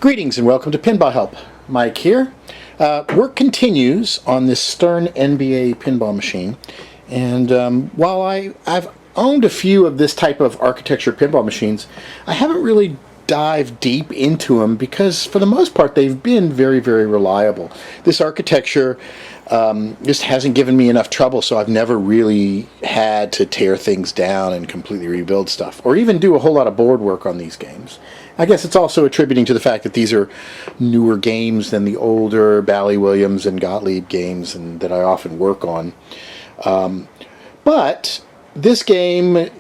Greetings and welcome to PinballHelp. Mike here. Work continues on this Stern NBA pinball machine, and while I've owned a few of this type of architecture pinball machines, I haven't really dived deep into them because for the most part they've been very, very reliable. This architecture just hasn't given me enough trouble, so I've never really had to tear things down and completely rebuild stuff or even do a whole lot of board work on these games. I guess it's also attributing to the fact that these are newer games than the older Bally Williams and Gottlieb games and that I often work on. But this game,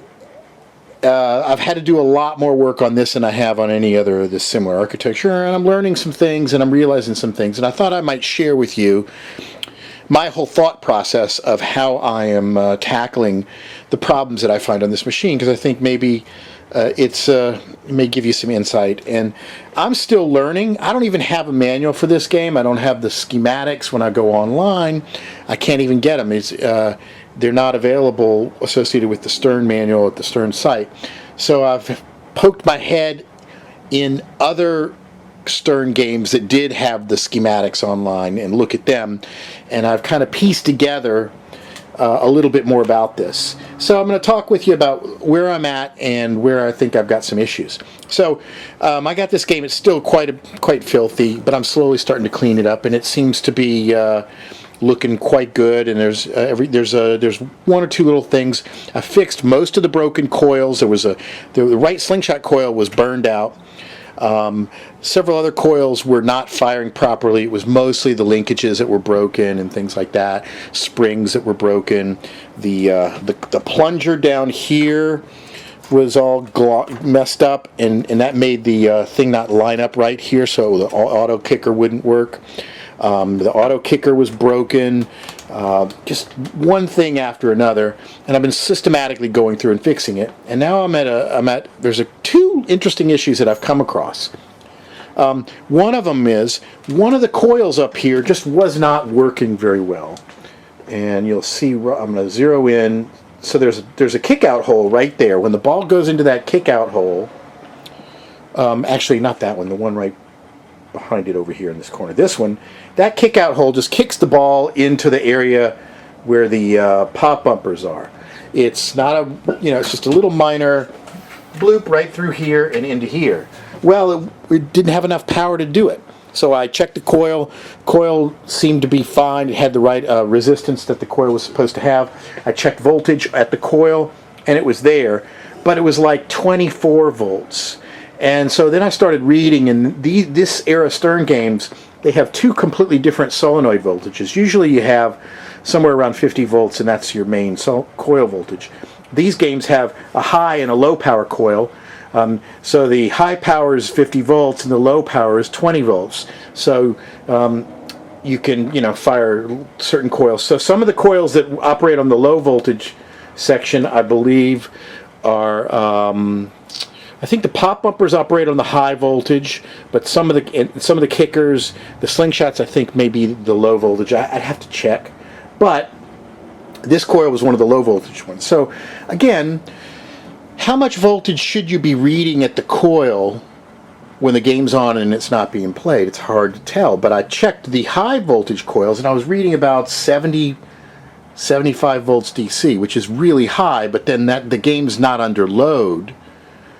I've had to do a lot more work on this than I have on any other of this similar architecture, and I'm learning some things and I'm realizing some things, and I thought I might share with you my whole thought process of how I am tackling the problems that I find on this machine, because I think maybe it may give you some insight. And I'm still learning. I don't even have a manual for this game. I don't have the schematics when I go online. I can't even get them. They're not available associated with the Stern manual at the Stern site. So I've poked my head in other Stern games that did have the schematics online and look at them, and I've kind of pieced together a little bit more about this. So I'm going to talk with you about where I'm at and where I think I've got some issues. So I got this game. It's still quite filthy, but I'm slowly starting to clean it up, and it seems to be looking quite good. And there's one or two little things. I fixed most of the broken coils. The right slingshot coil was burned out. Several other coils were not firing properly. It was mostly the linkages that were broken and things like that. Springs that were broken. The plunger down here was all messed up, and that made the thing not line up right here, so the auto kicker wouldn't work. The auto kicker was broken. Just one thing after another, and I've been systematically going through and fixing it. And now there's two interesting issues that I've come across. One of them is one of the coils up here just was not working very well, and you'll see. I'm going to zero in. So there's a kick out hole right there. When the ball goes into that kick out hole, actually not that one, the one right behind it over here in this corner. This one, that kick out hole just kicks the ball into the area where the pop bumpers are. It's not it's just a little minor bloop right through here and into here. Well, it didn't have enough power to do it. So I checked the coil. Coil seemed to be fine. It had the right resistance that the coil was supposed to have. I checked voltage at the coil, and it was there, but it was like 24 volts. And so then I started reading, and this era Stern games, they have two completely different solenoid voltages. Usually you have somewhere around 50 volts, and that's your main coil voltage. These games have a high and a low power coil. So the high power is 50 volts, and the low power is 20 volts. So you can fire certain coils. So some of the coils that operate on the low voltage section, I believe, are I think the pop bumpers operate on the high voltage, but some of the kickers, the slingshots, I think may be the low voltage. I'd have to check, but this coil was one of the low voltage ones. So again, how much voltage should you be reading at the coil when the game's on and it's not being played? It's hard to tell, but I checked the high voltage coils, and I was reading about 70, 75 volts DC, which is really high, but then the game's not under load.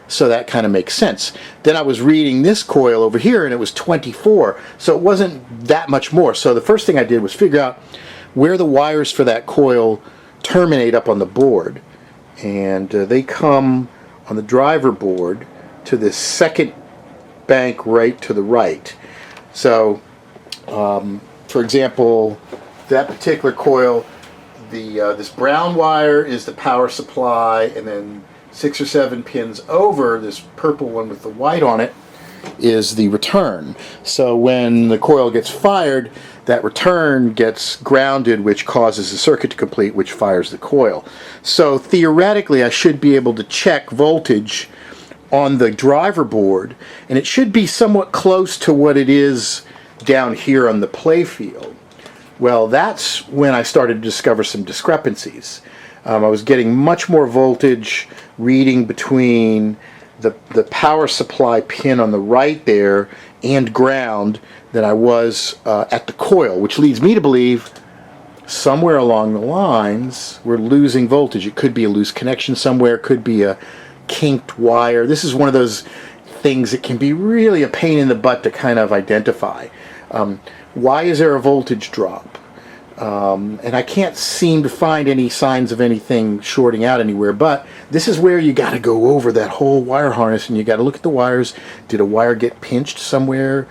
So that kind of makes sense. Then I was reading this coil over here, and it was 24, so it wasn't that much more. So the first thing I did was figure out where the wires for that coil terminate up on the board, and they come on the driver board to this second bank right to the right. So for example, that particular coil, this brown wire is the power supply, and then 6 or 7 pins over, this purple one with the white on it is the return. So when the coil gets fired, that return gets grounded, which causes the circuit to complete, which fires the coil. So theoretically, I should be able to check voltage on the driver board, and it should be somewhat close to what it is down here on the play field. Well, that's when I started to discover some discrepancies. I was getting much more voltage reading between the power supply pin on the right there and ground than I was at the coil, which leads me to believe somewhere along the lines we're losing voltage. It could be a loose connection somewhere, could be a kinked wire. This is one of those things that can be really a pain in the butt to kind of identify. Why is there a voltage drop? And I can't seem to find any signs of anything shorting out anywhere, but this is where you got to go over that whole wire harness and you got to look at the wires. Did a wire get pinched somewhere?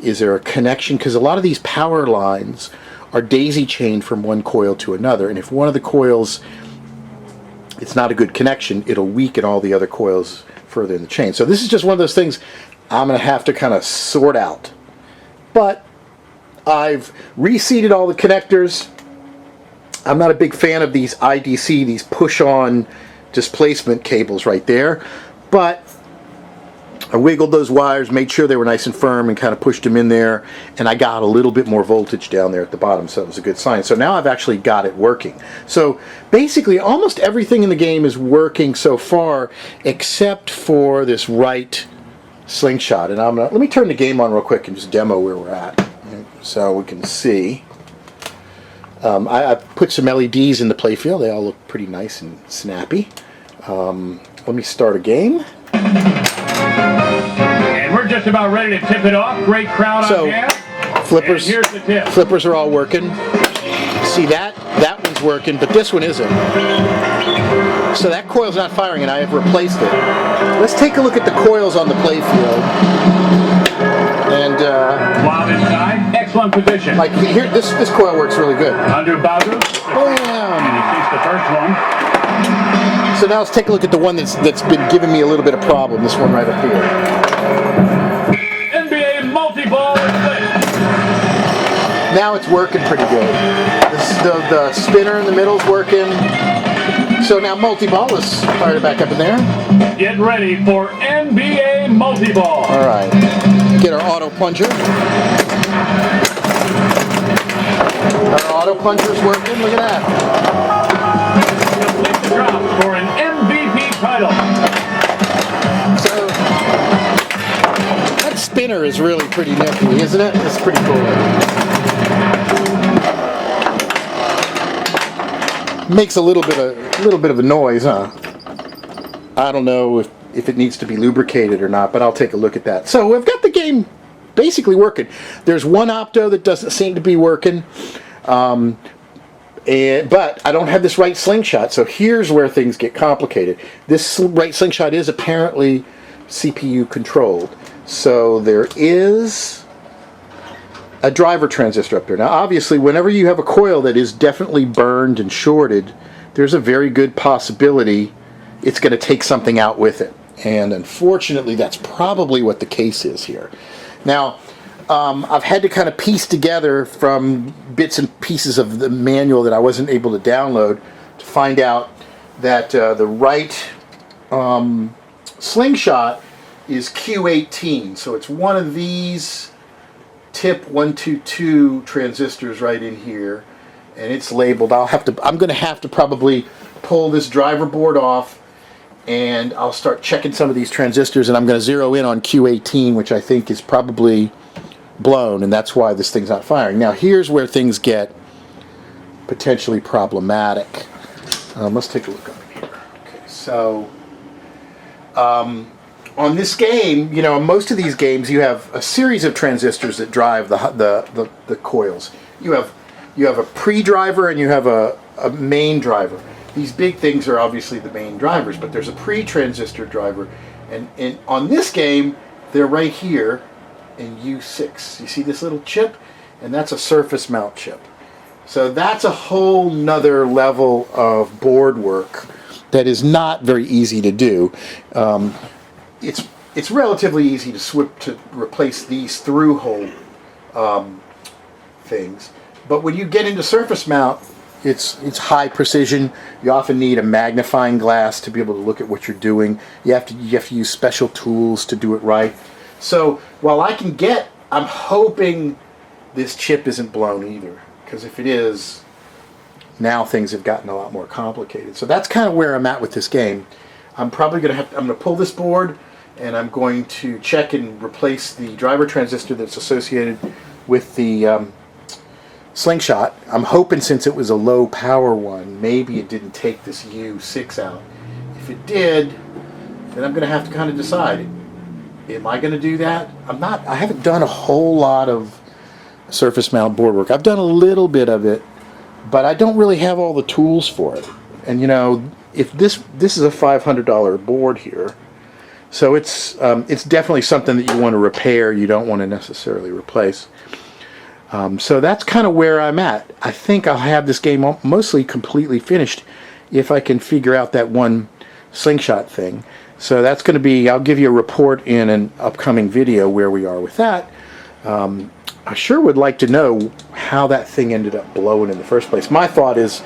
Is there a connection? Because a lot of these power lines are daisy chained from one coil to another, and if one of the coils, it's not a good connection, it'll weaken all the other coils further in the chain. So this is just one of those things I'm going to have to kind of sort out. But I've reseated all the connectors. I'm not a big fan of these IDC, these push-on displacement cables right there, but I wiggled those wires, made sure they were nice and firm, and kind of pushed them in there, and I got a little bit more voltage down there at the bottom, so it was a good sign. So now I've actually got it working. So basically almost everything in the game is working so far except for this right slingshot. And let me turn the game on real quick and just demo where we're at so we can see. I put some LEDs in the playfield. They all look pretty nice and snappy. Let me start a game. And we're just about ready to tip it off. Great crowd on hand. Flippers, and here's the tip. Flippers are all working. See that one's working, but this one isn't. So that coil's not firing, and I have replaced it. Let's take a look at the coils on the playfield. And Wound inside, excellent position. like here, this coil works really good. Under Bowser. Bam! And he takes the first one. So now let's take a look at the one that's been giving me a little bit of problem. This one right up here. NBA multi-ball is lit. Now it's working pretty good. The spinner in the middle's working. So now multi-ball, let's fire it back up in there. Get ready for NBA multi-ball. All right. Get our auto plunger. Our auto plunger's working. Look at that. Complete the drop for an MVP title. So that spinner is really pretty nifty, isn't it? It's pretty cool. Makes a little bit of a noise, huh? I don't know if it needs to be lubricated or not, but I'll take a look at that. So we've got the game basically working. There's one opto that doesn't seem to be working, but I don't have this right slingshot. So here's where things get complicated. This right slingshot is apparently CPU controlled. So there is a driver transistor up there. Now obviously whenever you have a coil that is definitely burned and shorted, there's a very good possibility it's going to take something out with it. And unfortunately that's probably what the case is here. Now I've had to kind of piece together from bits and pieces of the manual that I wasn't able to download to find out that the right slingshot is Q18. So it's one of these tip 122 transistors right in here, and it's labeled. I'm going to have to probably pull this driver board off, and I'll start checking some of these transistors, and I'm going to zero in on Q18, which I think is probably blown, and that's why this thing's not firing. Now here's where things get potentially problematic. Let's take a look over here. Okay, so on this game, you know, most of these games you have a series of transistors that drive the coils. You have a pre-driver and you have a main driver. These big things are obviously the main drivers, but there's a pre-transistor driver, and on this game they're right here in U6. You see this little chip, and that's a surface mount chip. So that's a whole nother level of board work that is not very easy to do. It's relatively easy to replace these through hole things, but when you get into surface mount, it's high precision. You often need a magnifying glass to be able to look at what you're doing. You have to use special tools to do it right. So while I'm hoping this chip isn't blown either, because if it is, now things have gotten a lot more complicated. So that's kind of where I'm at with this game. I'm probably going to I'm going to pull this board, and I'm going to check and replace the driver transistor that's associated with the slingshot. I'm hoping, since it was a low power one, maybe it didn't take this U6 out. If it did, then I'm going to have to kind of decide, am I going to do that? I haven't done a whole lot of surface mount board work. I've done a little bit of it, but I don't really have all the tools for it. And you know, if this is a $500 board here, so it's definitely something that you want to repair. You don't want to necessarily replace. So that's kind of where I'm at. I think I'll have this game mostly completely finished if I can figure out that one slingshot thing. So that's going to be, I'll give you a report in an upcoming video where we are with that. I sure would like to know how that thing ended up blowing in the first place. My thought is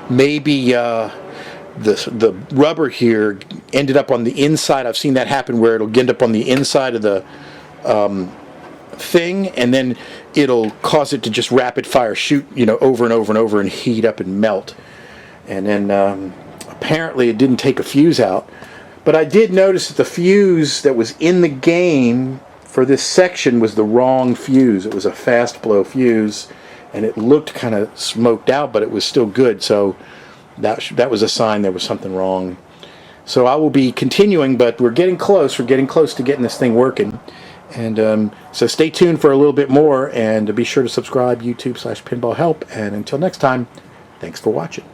maybe the rubber here ended up on the inside. I've seen that happen where it'll end up on the inside of the thing, and then it'll cause it to just rapid fire shoot, you know, over and over and over and heat up and melt. And then apparently it didn't take a fuse out. But I did notice that the fuse that was in the game for this section was the wrong fuse. It was a fast blow fuse, and it looked kind of smoked out, but it was still good. So that was a sign there was something wrong. So I will be continuing, but we're getting close. We're getting close to getting this thing working. And so stay tuned for a little bit more, and be sure to subscribe, YouTube/PinballHelp. And until next time, thanks for watching.